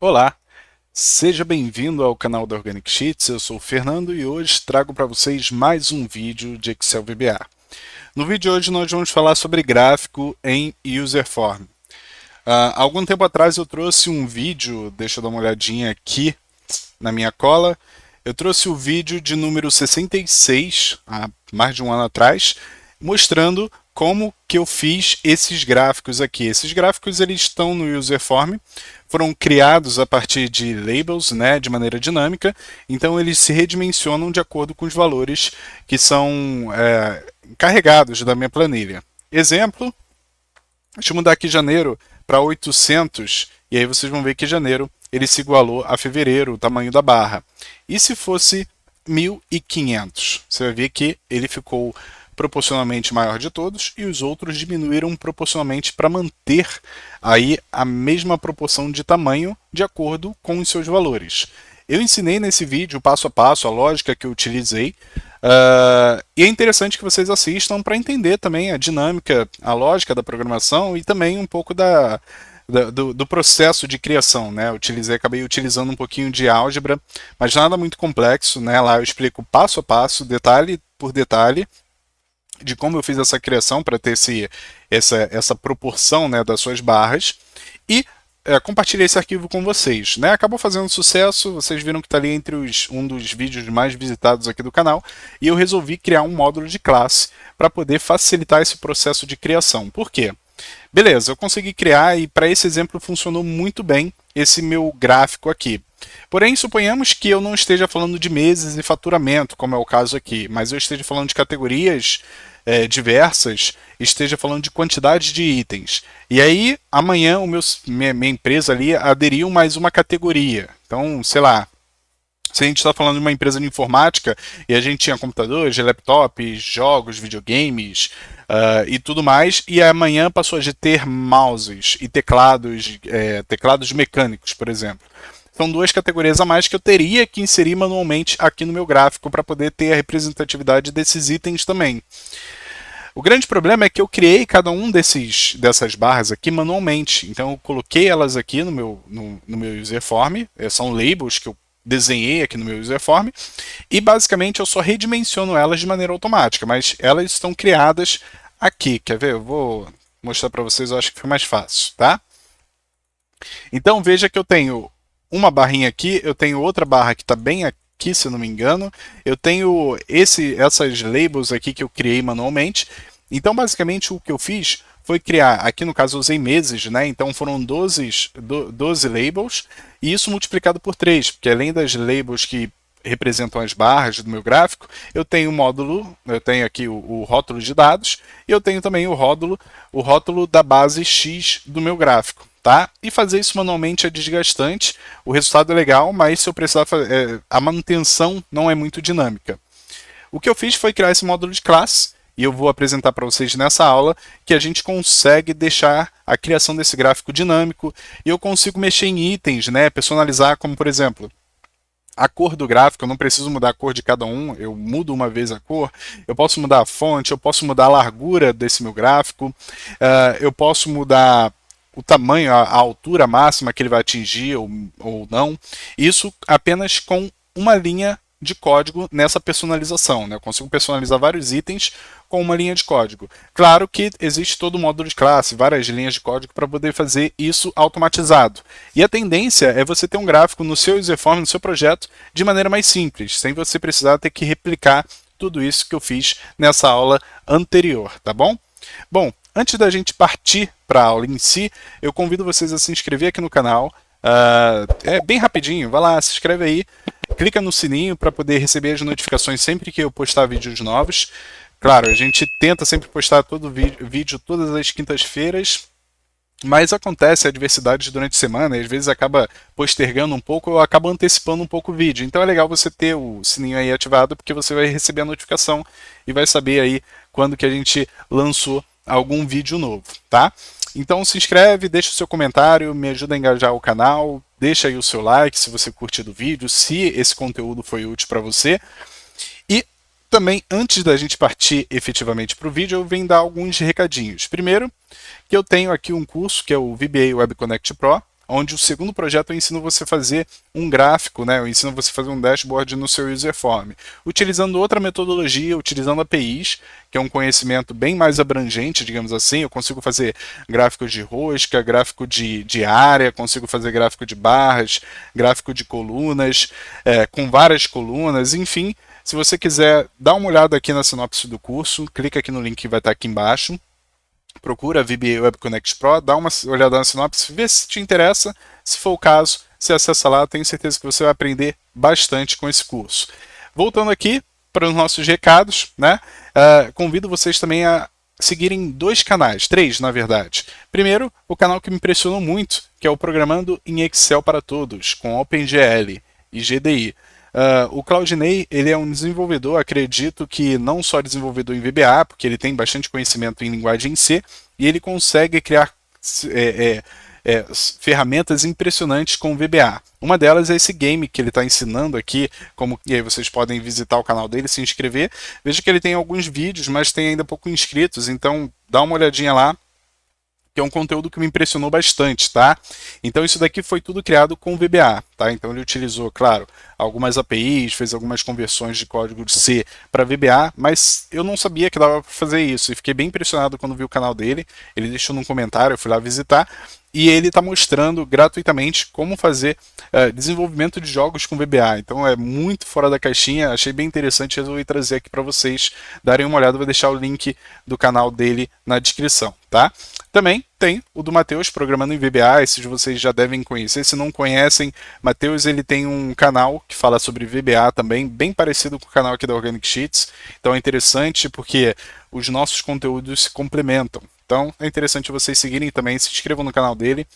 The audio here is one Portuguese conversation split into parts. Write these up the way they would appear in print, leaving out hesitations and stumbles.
Olá, seja bem-vindo ao canal da Organic Sheets. Eu sou o Fernando e hoje trago para vocês mais um vídeo de Excel VBA. No vídeo de hoje nós vamos falar sobre gráfico em Userform. Algum tempo atrás eu trouxe um vídeo, deixa eu dar uma olhadinha aqui na minha cola. Eu trouxe o vídeo de número 66, há mais de um ano atrás, mostrando como que eu fiz esses gráficos aqui. Esses gráficos eles estão no Userform, foram criados a partir de labels, né, de maneira dinâmica, então eles se redimensionam de acordo com os valores que são carregados da minha planilha. Exemplo, deixa eu mudar aqui janeiro para 800, e aí vocês vão ver que janeiro ele se igualou a fevereiro, o tamanho da barra. E se fosse 1500? Você vai ver que ele ficou proporcionalmente maior de todos e os outros diminuíram proporcionalmente para manter aí a mesma proporção de tamanho de acordo com os seus valores. Eu ensinei nesse vídeo passo a passo a lógica que eu utilizei, e é interessante que vocês assistam para entender também a dinâmica, a lógica da programação e também um pouco do processo de criação, né? Acabei utilizando um pouquinho de álgebra, mas nada muito complexo, né? Lá eu explico passo a passo, detalhe por detalhe, de como eu fiz essa criação para ter essa proporção, né, das suas barras. E compartilhei esse arquivo com vocês, né? Acabou fazendo sucesso, vocês viram que está ali entre um dos vídeos mais visitados aqui do canal, e eu resolvi criar um módulo de classe para poder facilitar esse processo de criação. Por quê? Beleza, eu consegui criar e para esse exemplo funcionou muito bem esse meu gráfico aqui. Porém, suponhamos que eu não esteja falando de meses e faturamento, como é o caso aqui, mas eu esteja falando de categorias diversas, esteja falando de quantidade de itens. E aí, amanhã, minha empresa ali aderiu mais uma categoria. Então, sei lá, se a gente está falando de uma empresa de informática e a gente tinha computadores, laptops, jogos, videogames e tudo mais, e amanhã passou a ter mouses e teclados mecânicos, por exemplo. São duas categorias a mais que eu teria que inserir manualmente aqui no meu gráfico para poder ter a representatividade desses itens também. O grande problema é que eu criei cada um dessas barras aqui manualmente. Então eu coloquei elas aqui no meu userform, são labels que eu desenhei aqui no meu userform, e basicamente eu só redimensiono elas de maneira automática, mas elas estão criadas aqui. Quer ver? Eu vou mostrar para vocês, eu acho que foi mais fácil, tá? Então veja que eu tenho uma barrinha aqui, eu tenho outra barra que está bem aqui, se eu não me engano, eu tenho essas labels aqui que eu criei manualmente. Então basicamente o que eu fiz foi criar, aqui no caso eu usei meses, né? Então foram 12 labels, e isso multiplicado por 3, porque além das labels que representam as barras do meu gráfico, eu tenho o módulo, eu tenho aqui o rótulo de dados, e eu tenho também o rótulo da base X do meu gráfico. Tá? E fazer isso manualmente é desgastante, o resultado é legal, mas se eu precisar a manutenção não é muito dinâmica. O que eu fiz foi criar esse módulo de classe, e eu vou apresentar para vocês nessa aula que a gente consegue deixar a criação desse gráfico dinâmico, e eu consigo mexer em itens, né, personalizar, como por exemplo, a cor do gráfico. Eu não preciso mudar a cor de cada um, eu mudo uma vez a cor, eu posso mudar a fonte, eu posso mudar a largura desse meu gráfico, eu posso mudar o tamanho, a altura máxima que ele vai atingir ou não, isso apenas com uma linha de código nessa personalização, né? Eu consigo personalizar vários itens com uma linha de código. Claro que existe todo o módulo de classe, várias linhas de código para poder fazer isso automatizado. E a tendência é você ter um gráfico no seu userform, no seu projeto, de maneira mais simples, sem você precisar ter que replicar tudo isso que eu fiz nessa aula anterior, tá bom? Bom, antes da gente partir para a aula em si, eu convido vocês a se inscrever aqui no canal. É bem rapidinho, vai lá, se inscreve aí, clica no sininho para poder receber as notificações sempre que eu postar vídeos novos. Claro, a gente tenta sempre postar todo vídeo todas as quintas-feiras, mas acontece adversidades durante a semana e às vezes acaba postergando um pouco ou acaba antecipando um pouco o vídeo. Então é legal você ter o sininho aí ativado, porque você vai receber a notificação e vai saber aí quando que a gente lançou algum vídeo novo, tá? Então se inscreve, deixa o seu comentário, me ajuda a engajar o canal, deixa aí o seu like se você curtiu do vídeo, se esse conteúdo foi útil para você. E também, antes da gente partir efetivamente para o vídeo, eu venho dar alguns recadinhos. Primeiro, que eu tenho aqui um curso que é o VBA Web Connect Pro, onde o segundo projeto eu ensino você a fazer um gráfico, né? Eu ensino você a fazer um dashboard no seu userform, utilizando outra metodologia, utilizando APIs, que é um conhecimento bem mais abrangente, digamos assim. Eu consigo fazer gráfico de rosca, gráfico de área, consigo fazer gráfico de barras, gráfico de colunas, com várias colunas, enfim. Se você quiser dar uma olhada aqui na sinopse do curso, clica aqui no link que vai estar aqui embaixo, procura a VBA Web Connect Pro, dá uma olhada na sinopse, vê se te interessa, se for o caso, você acessa lá, tenho certeza que você vai aprender bastante com esse curso. Voltando aqui para os nossos recados, né? Convido vocês também a seguirem dois canais, três na verdade. Primeiro, o canal que me impressionou muito, que é o Programando em Excel para Todos, com OpenGL e GDI. O Claudinei, ele é um desenvolvedor, acredito que não só desenvolvedor em VBA, porque ele tem bastante conhecimento em linguagem C, e ele consegue criar ferramentas impressionantes com VBA. Uma delas é esse game que ele está ensinando aqui, e aí vocês podem visitar o canal dele, se inscrever. Veja que ele tem alguns vídeos, mas tem ainda pouco inscritos, então dá uma olhadinha lá, que é um conteúdo que me impressionou bastante, tá? Então isso daqui foi tudo criado com VBA, tá? Então ele utilizou, claro, algumas APIs, fez algumas conversões de código de C para VBA, mas eu não sabia que dava para fazer isso, e fiquei bem impressionado quando vi o canal dele. Ele deixou num comentário, eu fui lá visitar, e ele está mostrando gratuitamente como fazer desenvolvimento de jogos com VBA. Então é muito fora da caixinha, achei bem interessante, resolvi trazer aqui para vocês darem uma olhada. Vou deixar o link do canal dele na descrição, tá? Também tem o do Matheus, Programando em VBA, esses vocês já devem conhecer. Se não conhecem, Matheus ele tem um canal que fala sobre VBA também, bem parecido com o canal aqui da Organic Sheets. Então é interessante porque os nossos conteúdos se complementam. Então é interessante vocês seguirem também, se inscrevam no canal dele.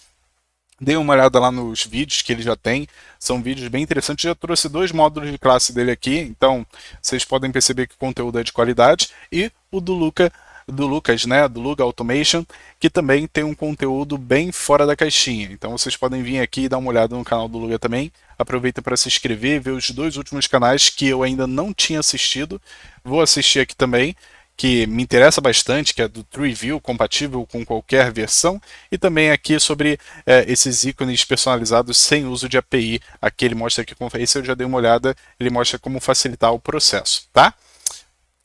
Dê uma olhada lá nos vídeos que ele já tem, são vídeos bem interessantes. Já trouxe 2 módulos de classe dele aqui, então vocês podem perceber que o conteúdo é de qualidade. E o do Lucas, né, do Luga Automation, que também tem um conteúdo bem fora da caixinha. Então vocês podem vir aqui e dar uma olhada no canal do Luga também. Aproveita para se inscrever, ver os 2 últimos canais que eu ainda não tinha assistido. Vou assistir aqui também, que me interessa bastante, que é do TreeView, compatível com qualquer versão, e também aqui sobre esses ícones personalizados sem uso de API. Aqui ele mostra que, esse eu já dei uma olhada, ele mostra como facilitar o processo, tá?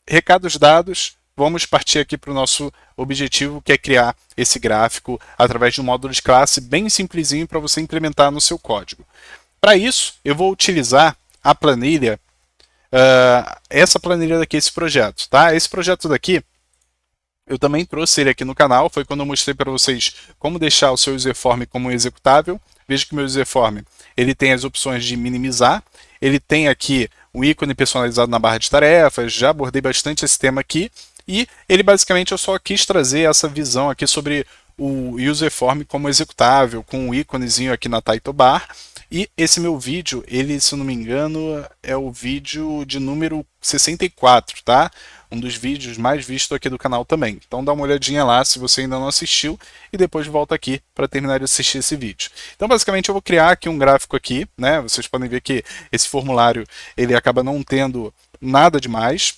Recados dados, vamos partir aqui para o nosso objetivo, que é criar esse gráfico através de um módulo de classe bem simplesinho para você implementar no seu código. Para isso, eu vou utilizar a planilha, essa planilha daqui, esse projeto, tá? Esse projeto daqui, eu também trouxe ele aqui no canal, foi quando eu mostrei para vocês como deixar o seu userform como executável. Veja que o meu userform, ele tem as opções de minimizar, ele tem aqui um ícone personalizado na barra de tarefas, já abordei bastante esse tema aqui, e ele basicamente eu só quis trazer essa visão aqui sobre o userform como executável, com um íconezinho aqui na title bar. E esse meu vídeo, ele, se eu não me engano, é o vídeo de número 64, tá? Um dos vídeos mais vistos aqui do canal também. Então dá uma olhadinha lá se você ainda não assistiu e depois volta aqui para terminar de assistir esse vídeo. Então basicamente eu vou criar aqui um gráfico aqui, né? Vocês podem ver que esse formulário ele acaba não tendo nada demais.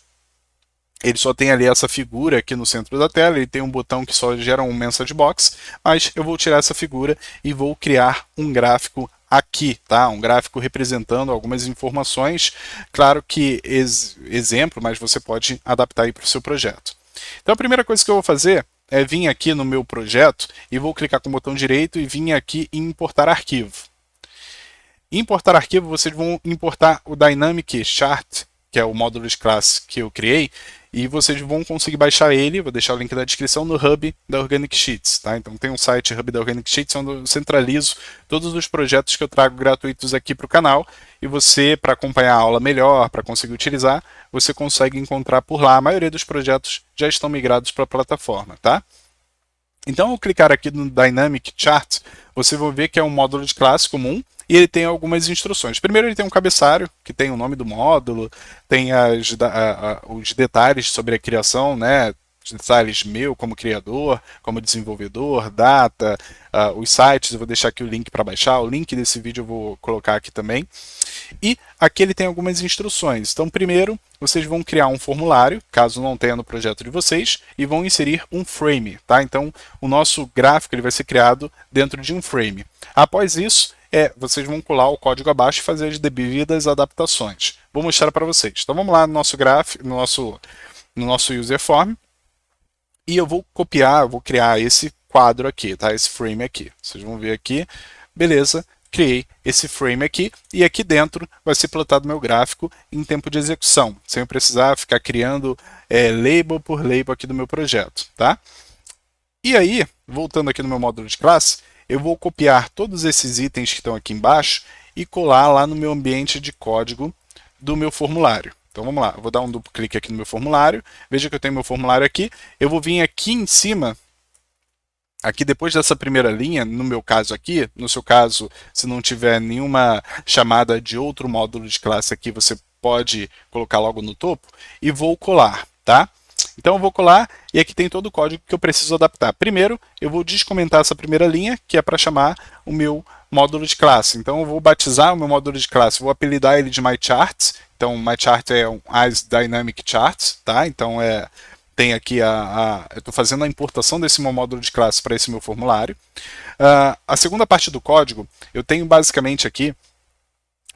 Ele só tem ali essa figura aqui no centro da tela, ele tem um botão que só gera um message box, mas eu vou tirar essa figura e vou criar um gráfico aqui, tá? Um gráfico representando algumas informações, claro que exemplo, mas você pode adaptar aí para o seu projeto. Então a primeira coisa que eu vou fazer é vir aqui no meu projeto e vou clicar com o botão direito e vir aqui em importar arquivo. Em importar arquivo, vocês vão importar o Dynamic Chart, que é o módulo de classe que eu criei, e vocês vão conseguir baixar ele, vou deixar o link na descrição, no Hub da Organic Sheets, tá? Então tem um site Hub da Organic Sheets onde eu centralizo todos os projetos que eu trago gratuitos aqui para o canal, e você, para acompanhar a aula melhor, para conseguir utilizar, você consegue encontrar por lá. A maioria dos projetos já estão migrados para a plataforma, tá? Então, ao clicar aqui no Dynamic Chart, você vai ver que é um módulo de classe comum e ele tem algumas instruções. Primeiro, ele tem um cabeçário, que tem o nome do módulo, tem os detalhes sobre a criação, né? Os detalhes meu como criador, como desenvolvedor, data, os sites, eu vou deixar aqui o link para baixar, o link desse vídeo eu vou colocar aqui também. E aqui ele tem algumas instruções. Então, primeiro, vocês vão criar um formulário, caso não tenha no projeto de vocês, e vão inserir um frame, tá? Então, o nosso gráfico ele vai ser criado dentro de um frame. Após isso, vocês vão colar o código abaixo e fazer as devidas adaptações. Vou mostrar para vocês. Então, vamos lá no nosso gráfico, no nosso user form, e eu vou copiar, eu vou criar esse quadro aqui, tá? Esse frame aqui. Vocês vão ver aqui, beleza? Criei esse frame aqui e aqui dentro vai ser plotado meu gráfico em tempo de execução, sem eu precisar ficar criando label por label aqui do meu projeto, tá? E aí, voltando aqui no meu módulo de classe, eu vou copiar todos esses itens que estão aqui embaixo e colar lá no meu ambiente de código do meu formulário. Então vamos lá, eu vou dar um duplo clique aqui no meu formulário, veja que eu tenho meu formulário aqui, eu vou vir aqui em cima, aqui depois dessa primeira linha, no meu caso aqui, no seu caso, se não tiver nenhuma chamada de outro módulo de classe aqui, você pode colocar logo no topo, e vou colar, tá? Então eu vou colar e aqui tem todo o código que eu preciso adaptar. Primeiro, eu vou descomentar essa primeira linha, que é para chamar o meu módulo de classe. Então eu vou batizar o meu módulo de classe, vou apelidar ele de MyCharts. Então MyChart é um As Dynamic Charts, tá? Então tem aqui eu estou fazendo a importação desse meu módulo de classe para esse meu formulário. A segunda parte do código, eu tenho basicamente aqui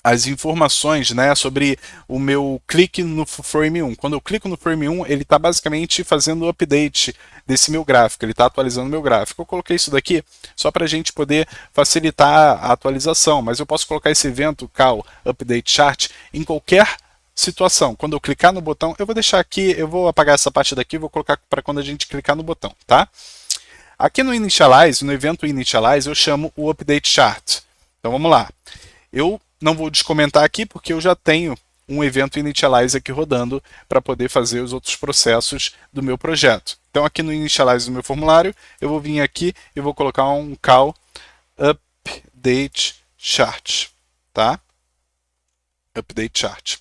as informações, né, sobre o meu clique no Frame 1. Quando eu clico no Frame 1, ele está basicamente fazendo o update desse meu gráfico, ele está atualizando o meu gráfico. Eu coloquei isso daqui só para a gente poder facilitar a atualização, mas eu posso colocar esse evento call update chart em qualquer situação. Quando eu clicar no botão, eu vou deixar aqui, eu vou apagar essa parte daqui e vou colocar para quando a gente clicar no botão, tá? Aqui no Initialize, no evento Initialize, eu chamo o update chart. Então vamos lá. Eu não vou descomentar aqui porque eu já tenho um evento Initialize aqui rodando para poder fazer os outros processos do meu projeto. Então aqui no Initialize do meu formulário, eu vou vir aqui e vou colocar um call update chart, tá? Update chart,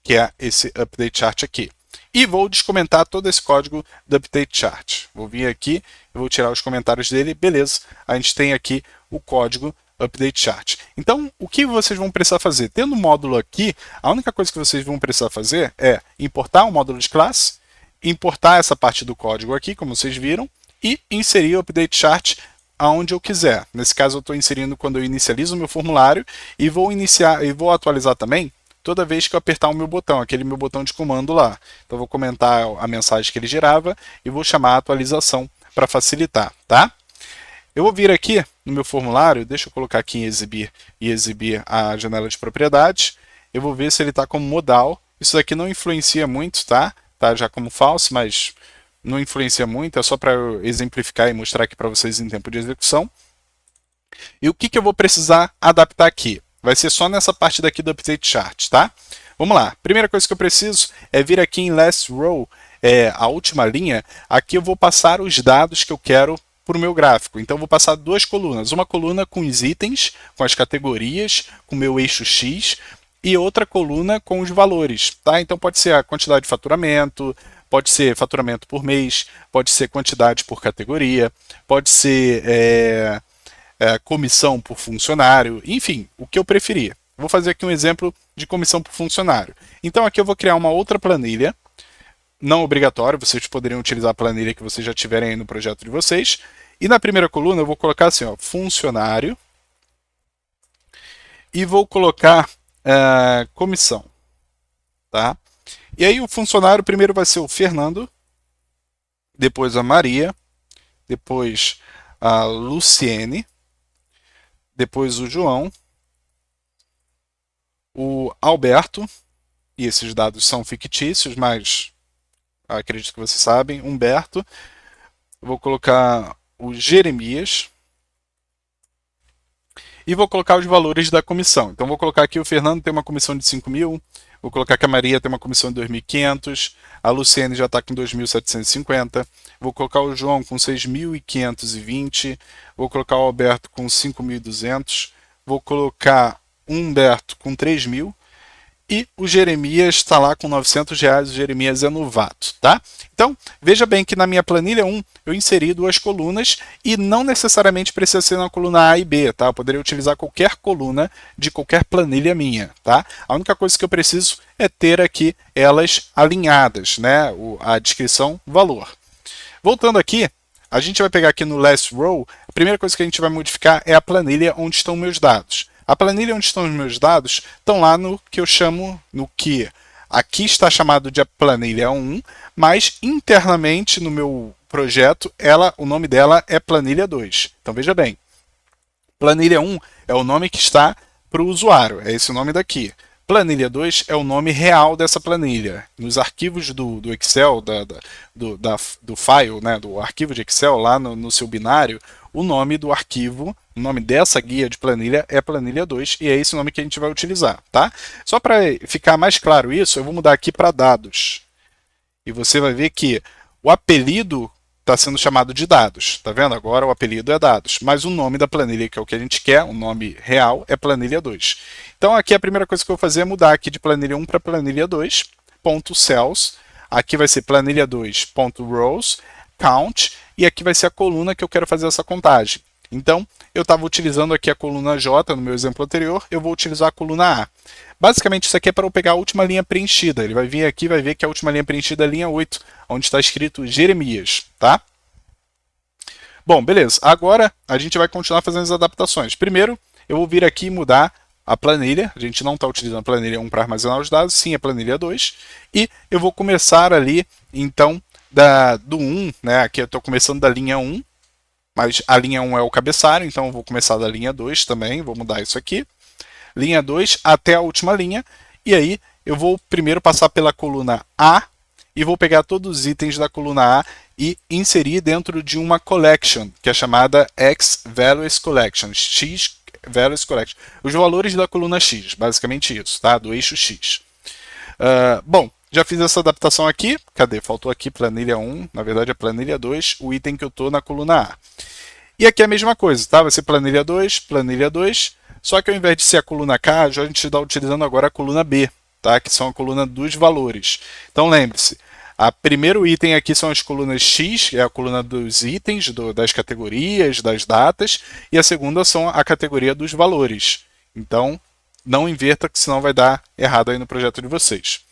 que é esse update chart aqui. E vou descomentar todo esse código do update chart. Vou vir aqui, eu vou tirar os comentários dele, beleza. A gente tem aqui o código update chart. Então, o que vocês vão precisar fazer? Tendo um módulo aqui, a única coisa que vocês vão precisar fazer é importar um módulo de classe, importar essa parte do código aqui, como vocês viram, e inserir o update chart aonde eu quiser. Nesse caso, eu estou inserindo quando eu inicializo o meu formulário e vou atualizar também toda vez que eu apertar o meu botão, aquele meu botão de comando lá. Então, eu vou comentar a mensagem que ele gerava e vou chamar a atualização para facilitar, tá? Eu vou vir aqui no meu formulário, deixa eu colocar aqui em exibir e exibir a janela de propriedades. Eu vou ver se ele está como modal. Isso daqui não influencia muito, tá? Tá já como false, mas não influencia muito. É só para exemplificar e mostrar aqui para vocês em tempo de execução. E o que eu vou precisar adaptar aqui? Vai ser só nessa parte daqui do update chart, tá? Vamos lá. Primeira coisa que eu preciso é vir aqui em last row, a última linha. Aqui eu vou passar os dados que eu quero para o meu gráfico. Então, eu vou passar duas colunas. Uma coluna com os itens, com as categorias, com o meu eixo X, e outra coluna com os valores. Tá? Então, pode ser a quantidade de faturamento, pode ser faturamento por mês, pode ser quantidade por categoria, pode ser comissão por funcionário, enfim, o que eu preferir. Vou fazer aqui um exemplo de comissão por funcionário. Então, aqui eu vou criar uma outra planilha, não obrigatório, vocês poderiam utilizar a planilha que vocês já tiverem aí no projeto de vocês. E na primeira coluna eu vou colocar assim, ó, funcionário, e vou colocar comissão, tá? E aí o funcionário primeiro vai ser o Fernando, depois a Maria, depois a Luciene, depois o João, o Alberto, e esses dados são fictícios, mas acredito que vocês sabem, Humberto, vou colocar o Jeremias e vou colocar os valores da comissão. Então vou colocar aqui o Fernando tem uma comissão de 5.000, vou colocar que a Maria tem uma comissão de 2.500, a Luciene já está com 2.750, vou colocar o João com 6.520, vou colocar o Alberto com 5.200, vou colocar o Humberto com 3.000, e o Jeremias está lá com R$ 900, o Jeremias é novato, tá? Então, veja bem que na minha planilha 1 eu inseri duas colunas e não necessariamente precisa ser na coluna A e B, tá? Eu poderia utilizar qualquer coluna de qualquer planilha minha, tá? A única coisa que eu preciso é ter aqui elas alinhadas, né? A descrição, valor. Voltando aqui, a gente vai pegar aqui no last row, a primeira coisa que a gente vai modificar é a planilha onde estão meus dados. A planilha onde estão os meus dados estão lá no que eu chamo, no que aqui está chamado de planilha 1, mas internamente no meu projeto, o nome dela é planilha 2. Então veja bem, planilha 1 é o nome que está para o usuário, é esse o nome daqui. Planilha 2 é o nome real dessa planilha. Nos arquivos do Excel, do file, né, do arquivo de Excel, lá no seu binário, o nome do arquivo, o nome dessa guia de planilha é planilha 2 e é esse o nome que a gente vai utilizar, tá? Só para ficar mais claro isso, eu vou mudar aqui para dados. E você vai ver que o apelido está sendo chamado de dados, tá vendo? Agora o apelido é dados, mas o nome da planilha, que é o que a gente quer, o nome real, é planilha 2. Então aqui a primeira coisa que eu vou fazer é mudar aqui de planilha 1 para planilha 2, ponto cells, aqui vai ser planilha 2, ponto rows, count, e aqui vai ser a coluna que eu quero fazer essa contagem. Então, eu estava utilizando aqui a coluna J no meu exemplo anterior, eu vou utilizar a coluna A. Basicamente, isso aqui é para eu pegar a última linha preenchida. Ele vai vir aqui e vai ver que a última linha preenchida é a linha 8, onde está escrito Jeremias, tá? Bom, beleza. Agora, a gente vai continuar fazendo as adaptações. Primeiro, eu vou vir aqui e mudar a planilha. A gente não está utilizando a planilha 1 para armazenar os dados, sim a planilha 2. E eu vou começar ali, então, do 1, né? Aqui eu estou começando da linha 1, mas a linha 1 é o cabeçalho, então eu vou começar da linha 2 também, vou mudar isso aqui. Linha 2 até a última linha, e aí eu vou primeiro passar pela coluna A, e vou pegar todos os itens da coluna A e inserir dentro de uma collection, que é chamada X Values Collection, X Values Collection. Os valores da coluna X, basicamente isso, tá? Do eixo X. Bom, já fiz essa adaptação aqui. Cadê? Faltou aqui planilha 1, na verdade é planilha 2, o item que eu estou na coluna A. E aqui é a mesma coisa, tá? Vai ser planilha 2, só que ao invés de ser a coluna K, a gente está utilizando agora a coluna B, tá? Que são a coluna dos valores. Então lembre-se, o primeiro item aqui são as colunas X, que é a coluna dos itens, das categorias, das datas, e a segunda são a categoria dos valores. Então, não inverta, que senão vai dar errado aí no projeto de vocês.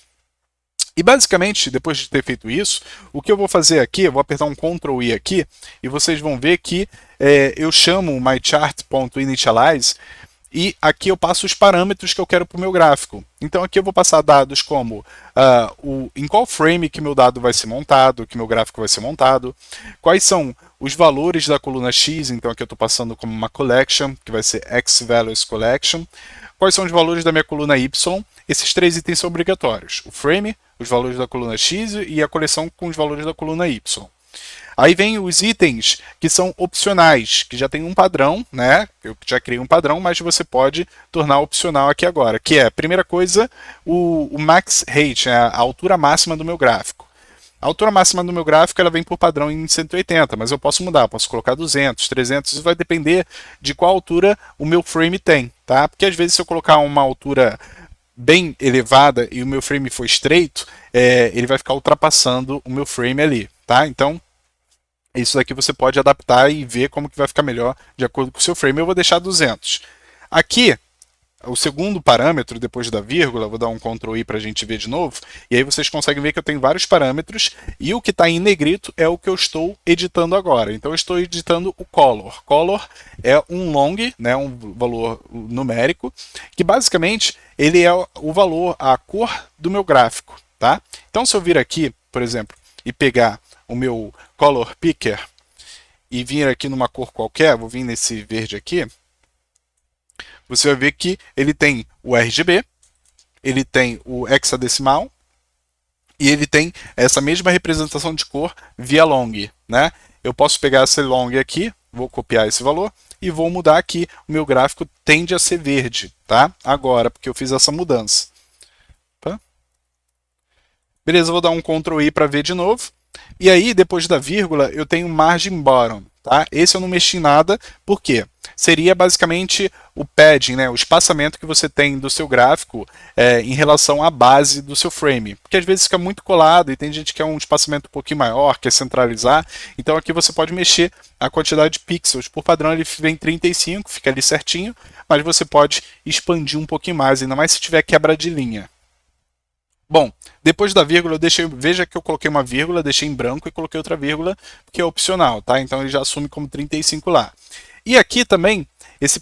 E basicamente, depois de ter feito isso, o que eu vou fazer aqui, eu vou apertar um Ctrl I aqui, e vocês vão ver que eu chamo mychart.initialize, e aqui eu passo os parâmetros que eu quero para o meu gráfico. Então aqui eu vou passar dados como em qual frame que meu dado vai ser montado, que meu gráfico vai ser montado, quais são os valores da coluna X, então aqui eu estou passando como uma collection, que vai ser X Values Collection, quais são os valores da minha coluna Y, esses três itens são obrigatórios, o frame, os valores da coluna X e a coleção com os valores da coluna Y. Aí vem os itens que são opcionais, que já tem um padrão, né? Eu já criei um padrão, mas você pode tornar opcional aqui agora, que é, primeira coisa, o max height, a altura máxima do meu gráfico. A altura máxima do meu gráfico ela vem por padrão em 180, mas eu posso mudar, posso colocar 200, 300, isso vai depender de qual altura o meu frame tem, tá? Porque às vezes se eu colocar uma altura bem elevada e o meu frame for estreito, ele vai ficar ultrapassando o meu frame ali, tá? Então, isso daqui você pode adaptar e ver como que vai ficar melhor de acordo com o seu frame. Eu vou deixar 200. Aqui, o segundo parâmetro, depois da vírgula, vou dar um Ctrl I para a gente ver de novo, e aí vocês conseguem ver que eu tenho vários parâmetros, e o que está em negrito é o que eu estou editando agora. Então eu estou editando o color. Color é um long, né, um valor numérico, que basicamente ele é o valor, a cor do meu gráfico. Tá? Então se eu vir aqui, por exemplo, e pegar o meu color picker e vir aqui numa cor qualquer, vou vir nesse verde aqui, você vai ver que ele tem o RGB, ele tem o hexadecimal e ele tem essa mesma representação de cor via long, né? Eu posso pegar esse long aqui, vou copiar esse valor e vou mudar aqui. O meu gráfico tende a ser verde, tá? Agora, porque eu fiz essa mudança. Tá? Beleza, vou dar um Ctrl I para ver de novo. E aí, depois da vírgula, eu tenho margin bottom. Tá? Esse eu não mexi em nada, por quê? Seria basicamente o padding, né, o espaçamento que você tem do seu gráfico em relação à base do seu frame. Porque às vezes fica muito colado e tem gente que quer um espaçamento um pouquinho maior, quer centralizar. Então aqui você pode mexer a quantidade de pixels. Por padrão ele vem 35, fica ali certinho, mas você pode expandir um pouquinho mais, ainda mais se tiver quebra de linha. Bom, depois da vírgula, veja que eu coloquei uma vírgula, deixei em branco e coloquei outra vírgula, que é opcional, tá? Então ele já assume como 35 lá. E aqui também, esse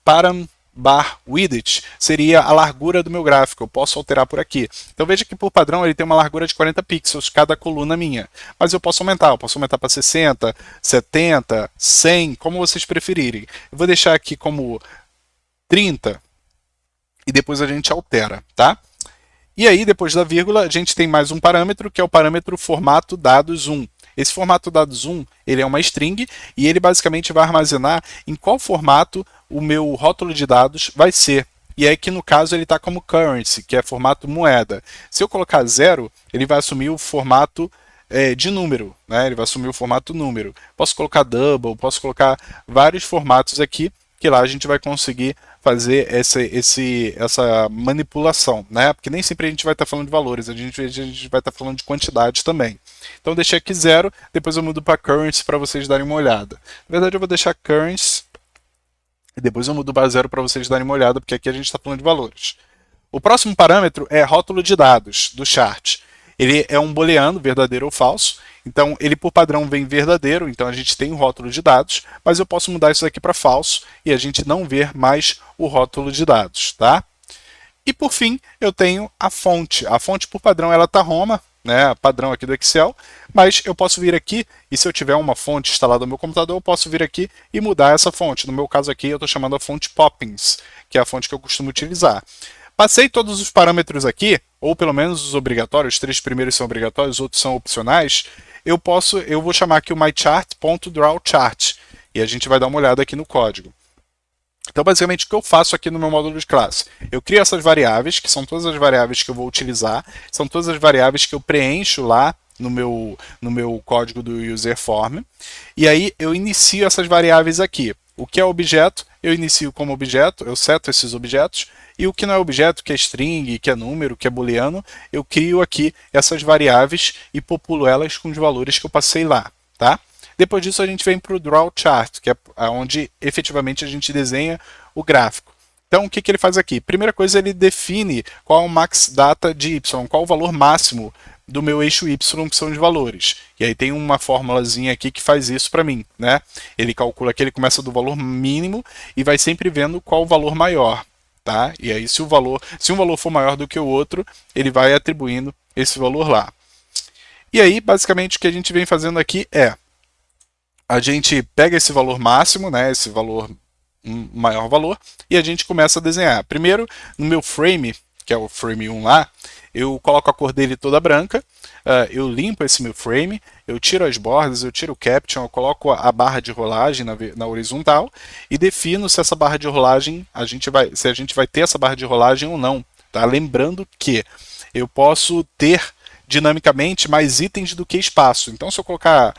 param bar width seria a largura do meu gráfico, eu posso alterar por aqui. Então veja que por padrão ele tem uma largura de 40 pixels cada coluna minha, mas eu posso aumentar para 60, 70, 100, como vocês preferirem. Eu vou deixar aqui como 30 e depois a gente altera, tá? E aí, depois da vírgula, a gente tem mais um parâmetro, que é o parâmetro formato dados 1. Esse formato dados 1, ele é uma string e ele basicamente vai armazenar em qual formato o meu rótulo de dados vai ser. E é que no caso ele está como currency, que é formato moeda. Se eu colocar 0, ele vai assumir o formato de número, né? Ele vai assumir o formato número. Posso colocar double, posso colocar vários formatos aqui, que lá a gente vai conseguir fazer essa manipulação, né? Porque nem sempre a gente vai estar falando de valores, a gente vai estar falando de quantidade também. Então deixei aqui 0, depois eu mudo para currency para vocês darem uma olhada. Na verdade eu vou deixar currency e depois eu mudo para 0 para vocês darem uma olhada, porque aqui a gente está falando de valores. O próximo parâmetro é rótulo de dados do chart. Ele é um booleano, verdadeiro ou falso. Então, ele por padrão vem verdadeiro, então a gente tem o rótulo de dados, mas eu posso mudar isso aqui para falso e a gente não ver mais o rótulo de dados, tá? E por fim, eu tenho a fonte. A fonte por padrão ela tá Roma, né, padrão aqui do Excel, mas eu posso vir aqui e se eu tiver uma fonte instalada no meu computador, eu posso vir aqui e mudar essa fonte. No meu caso aqui, eu estou chamando a fonte Poppins, que é a fonte que eu costumo utilizar. Passei todos os parâmetros aqui, ou pelo menos os obrigatórios, os 3 primeiros são obrigatórios, os outros são opcionais. Eu vou chamar aqui o myChart.drawChart e a gente vai dar uma olhada aqui no código. Então, basicamente, o que eu faço aqui no meu módulo de classe? Eu crio essas variáveis, que são todas as variáveis que eu vou utilizar, são todas as variáveis que eu preencho lá no meu código do userform, e aí eu inicio essas variáveis aqui. O que é objeto, eu inicio como objeto, eu seto esses objetos, e o que não é objeto, que é string, que é número, que é booleano, eu crio aqui essas variáveis e populo elas com os valores que eu passei lá, tá? Depois disso a gente vem para o drawChart, que é onde efetivamente a gente desenha o gráfico. Então o que ele faz aqui? Primeira coisa, ele define qual é o max data de y, qual o valor máximo do meu eixo y, que são os valores. E aí tem uma formulazinha aqui que faz isso para mim, né? Ele calcula que ele começa do valor mínimo e vai sempre vendo qual o valor maior, tá? E aí se um valor for maior do que o outro, ele vai atribuindo esse valor lá. E aí, basicamente, o que a gente vem fazendo aqui é a gente pega esse valor máximo, né, esse valor maior valor, e a gente começa a desenhar. Primeiro, no meu frame, que é o frame 1 lá, eu coloco a cor dele toda branca, eu limpo esse meu frame, eu tiro as bordas, eu tiro o caption, eu coloco a barra de rolagem na horizontal e defino se essa barra de rolagem, se a gente vai ter essa barra de rolagem ou não. Tá? Lembrando que eu posso ter dinamicamente mais itens do que espaço. Então, se eu colocar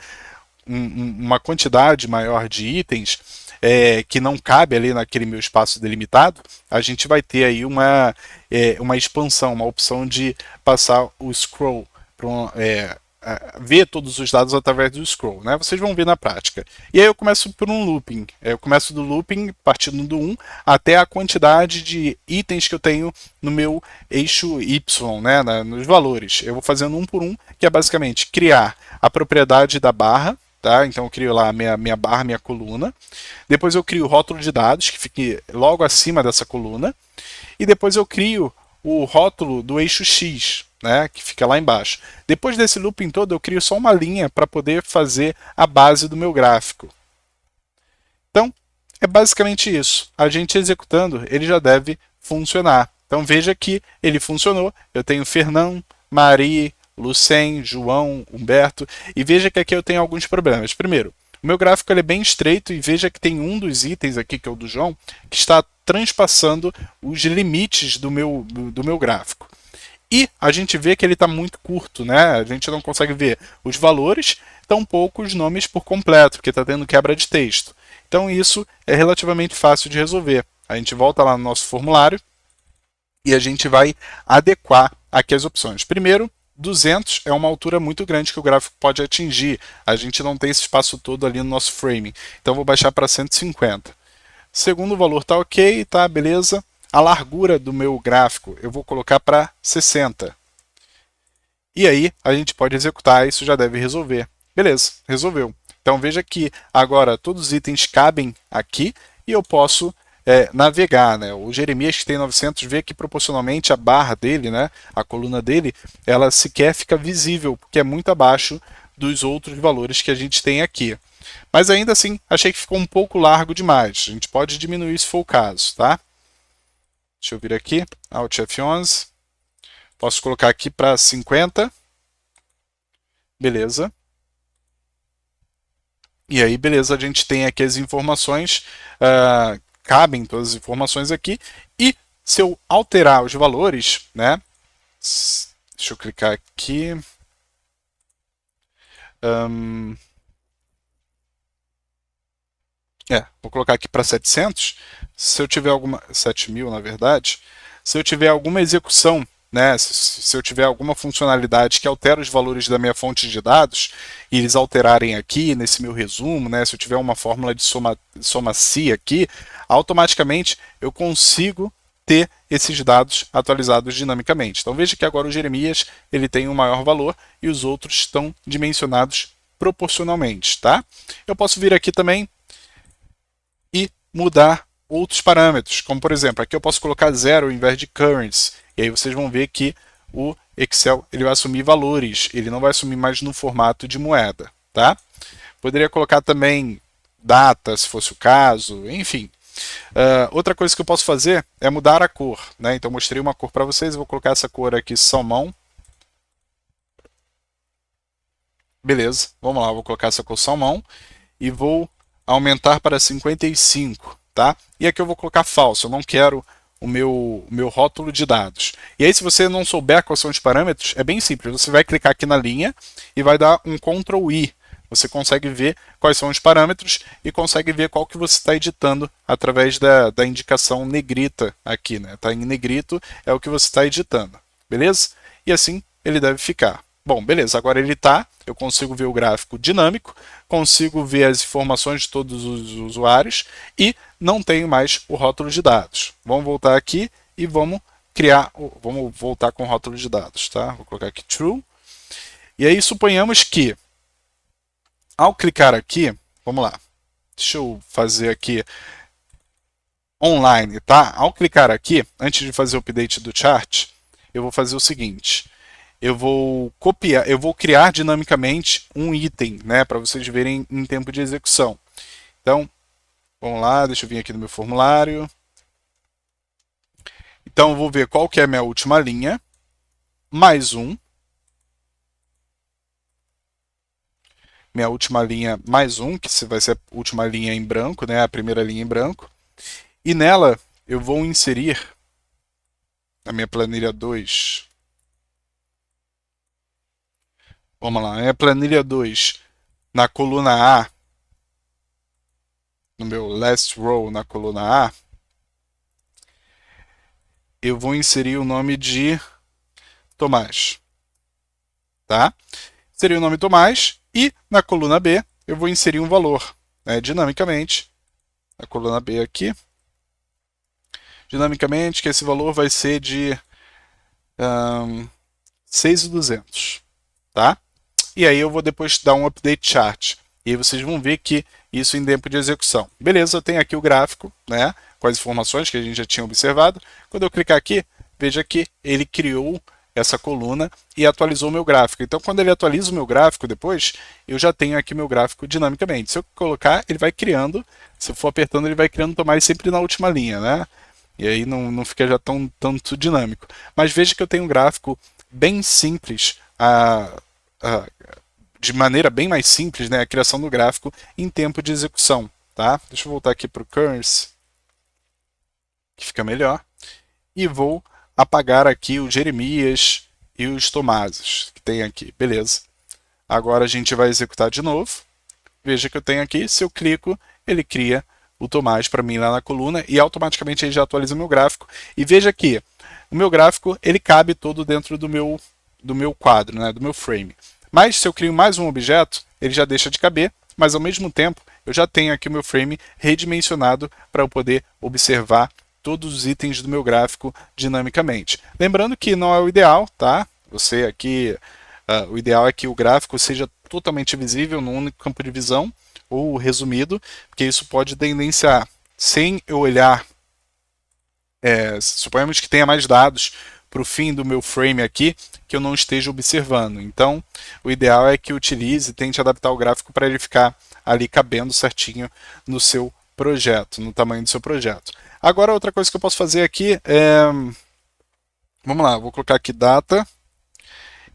uma quantidade maior de itens que não cabe ali naquele meu espaço delimitado, a gente vai ter aí uma expansão, uma opção de passar o scroll, ver todos os dados através do scroll, né? Vocês vão ver na prática. E aí eu começo por um looping. Eu começo do looping partindo do 1 até a quantidade de itens que eu tenho no meu eixo Y, né? Nos valores. Eu vou fazendo um por um, que é basicamente criar a propriedade da barra. Tá? Então eu crio lá a minha barra, minha coluna. Depois eu crio o rótulo de dados, que fique logo acima dessa coluna. E depois eu crio o rótulo do eixo X, né, que fica lá embaixo. Depois desse looping todo, eu crio só uma linha para poder fazer a base do meu gráfico. Então, é basicamente isso. A gente executando, ele já deve funcionar. Então veja que ele funcionou. Eu tenho Fernão, Maria, Lucen, João, Humberto, e veja que aqui eu tenho alguns problemas. Primeiro, o meu gráfico ele é bem estreito e veja que tem um dos itens aqui, que é o do João, que está transpassando os limites do meu gráfico. E a gente vê que ele está muito curto, né? A gente não consegue ver os valores, tampouco os nomes por completo, porque está tendo quebra de texto. Então isso é relativamente fácil de resolver. A gente volta lá no nosso formulário e a gente vai adequar aqui as opções. Primeiro, 200 é uma altura muito grande que o gráfico pode atingir. A gente não tem esse espaço todo ali no nosso framing. Então vou baixar para 150. Segundo valor está ok, tá, beleza. A largura do meu gráfico eu vou colocar para 60. E aí a gente pode executar, isso já deve resolver. Beleza, resolveu. Então veja que agora todos os itens cabem aqui e eu posso navegar, né? O Jeremias que tem 900 vê que proporcionalmente a barra dele, né, a coluna dele, ela sequer fica visível, porque é muito abaixo dos outros valores que a gente tem aqui. Mas ainda assim, achei que ficou um pouco largo demais. A gente pode diminuir se for o caso, tá? Deixa eu vir aqui, Alt F11. Posso colocar aqui para 50. Beleza. E aí, beleza, a gente tem aqui as informações, cabem todas as informações aqui. E se eu alterar os valores, né? Deixa eu clicar aqui. Vou colocar aqui para 700. Se eu tiver alguma... 7.000, na verdade. Se eu tiver alguma execução, né, se eu tiver alguma funcionalidade que altera os valores da minha fonte de dados, e eles alterarem aqui nesse meu resumo, né, se eu tiver uma fórmula de soma-si aqui, automaticamente eu consigo ter esses dados atualizados dinamicamente. Então veja que agora o Jeremias ele tem um maior valor e os outros estão dimensionados proporcionalmente. Tá? Eu posso vir aqui também e mudar outros parâmetros, como por exemplo, aqui eu posso colocar 0 ao invés de currency, e aí vocês vão ver que o Excel ele vai assumir valores, ele não vai assumir mais no formato de moeda. Tá? Poderia colocar também data, se fosse o caso, enfim. Outra coisa que eu posso fazer é mudar a cor. Né? Então eu mostrei uma cor para vocês, eu vou colocar essa cor aqui, salmão. Beleza, vamos lá, vou colocar essa cor salmão e vou aumentar para 55, tá? E aqui eu vou colocar falso, eu não quero o meu rótulo de dados. E aí se você não souber quais são os parâmetros, é bem simples, você vai clicar aqui na linha e vai dar um Ctrl I. Você consegue ver quais são os parâmetros e consegue ver qual que você está editando através da indicação negrita aqui, né? Tá em negrito, é o que você está editando, beleza? E assim ele deve ficar. Bom, beleza, agora ele está, eu consigo ver o gráfico dinâmico, consigo ver as informações de todos os usuários e não tenho mais o rótulo de dados. Vamos voltar aqui e vamos voltar com o rótulo de dados, tá? Vou colocar aqui true. E aí suponhamos que, ao clicar aqui, vamos lá, deixa eu fazer aqui online, tá? Ao clicar aqui, antes de fazer o update do chart, eu vou fazer o seguinte. Eu vou copiar, eu vou criar dinamicamente um item, né, para vocês verem em tempo de execução. Então, vamos lá, deixa eu vir aqui no meu formulário. Então, eu vou ver qual que é a minha última linha, mais um. Minha última linha mais um, que vai ser a última linha em branco, né, a primeira linha em branco. E nela, eu vou inserir na minha planilha 2. Vamos lá, minha planilha 2, na coluna A, no meu last row na coluna A, eu vou inserir o nome de Tomás. Tá? Inserir o nome Tomás e na coluna B eu vou inserir um valor, né, dinamicamente, na coluna B aqui, dinamicamente, que esse valor vai ser de 6.200. Tá? E aí eu vou depois dar um update chart. E aí vocês vão ver que isso em tempo de execução. Beleza, eu tenho aqui o gráfico, né, com as informações que a gente já tinha observado. Quando eu clicar aqui, veja que ele criou essa coluna e atualizou o meu gráfico. Então, quando ele atualiza o meu gráfico depois, eu já tenho aqui meu gráfico dinamicamente. Se eu colocar, ele vai criando. Se eu for apertando, ele vai criando Tomás sempre na última linha, né? E aí não fica já tanto dinâmico. Mas veja que eu tenho um gráfico bem simples, de maneira bem mais simples, né, a criação do gráfico em tempo de execução. Tá? Deixa eu voltar aqui para o currency, que fica melhor. E vou apagar aqui o Jeremias e os Tomases que tem aqui, beleza. Agora a gente vai executar de novo. Veja que eu tenho aqui, se eu clico, ele cria o Tomás para mim lá na coluna e automaticamente ele já atualiza o meu gráfico. E veja que o meu gráfico ele cabe todo dentro do meu quadro, né, do meu frame. Mas se eu crio mais um objeto, ele já deixa de caber, mas ao mesmo tempo eu já tenho aqui o meu frame redimensionado para eu poder observar todos os itens do meu gráfico dinamicamente. Lembrando que não é o ideal, tá? Você aqui, o ideal é que o gráfico seja totalmente visível num único campo de visão ou resumido, porque isso pode tendenciar, sem eu olhar, suponhamos que tenha mais dados para o fim do meu frame aqui, que eu não esteja observando. Então, o ideal é que utilize e tente adaptar o gráfico para ele ficar ali cabendo certinho no seu projeto, no tamanho do seu projeto. Agora, outra coisa que eu posso fazer aqui é... Vamos lá, vou colocar aqui data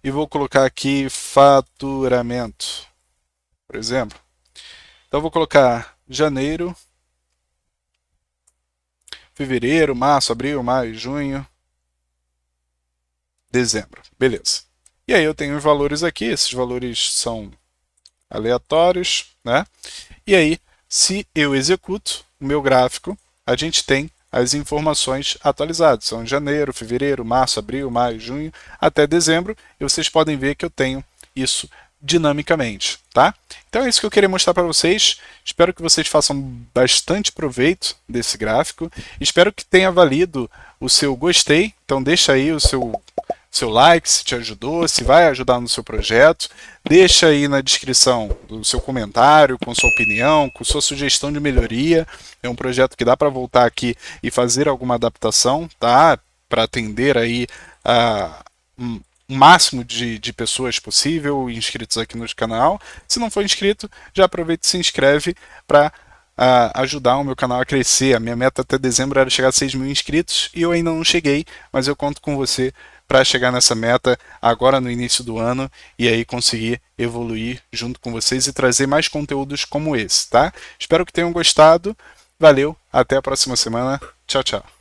e vou colocar aqui faturamento, por exemplo. Então, vou colocar janeiro, fevereiro, março, abril, maio, junho, dezembro. Beleza. E aí eu tenho os valores aqui, esses valores são aleatórios, né? E aí, se eu executo o meu gráfico, a gente tem as informações atualizadas. São janeiro, fevereiro, março, abril, maio, junho, até dezembro. E vocês podem ver que eu tenho isso dinamicamente, tá? Então é isso que eu queria mostrar para vocês. Espero que vocês façam bastante proveito desse gráfico. Espero que tenha valido o seu gostei. Então deixa aí o seu like, se te ajudou, se vai ajudar no seu projeto. Deixa aí na descrição o seu comentário, com sua opinião, com sua sugestão de melhoria. É um projeto que dá para voltar aqui e fazer alguma adaptação, tá? Para atender aí a o máximo de pessoas possível inscritos aqui no canal. Se não for inscrito, já aproveita e se inscreve para ajudar o meu canal a crescer. A minha meta até dezembro era chegar a 6 mil inscritos e eu ainda não cheguei, mas eu conto com você para chegar nessa meta agora no início do ano e aí conseguir evoluir junto com vocês e trazer mais conteúdos como esse, tá? Espero que tenham gostado. Valeu, até a próxima semana. Tchau, tchau.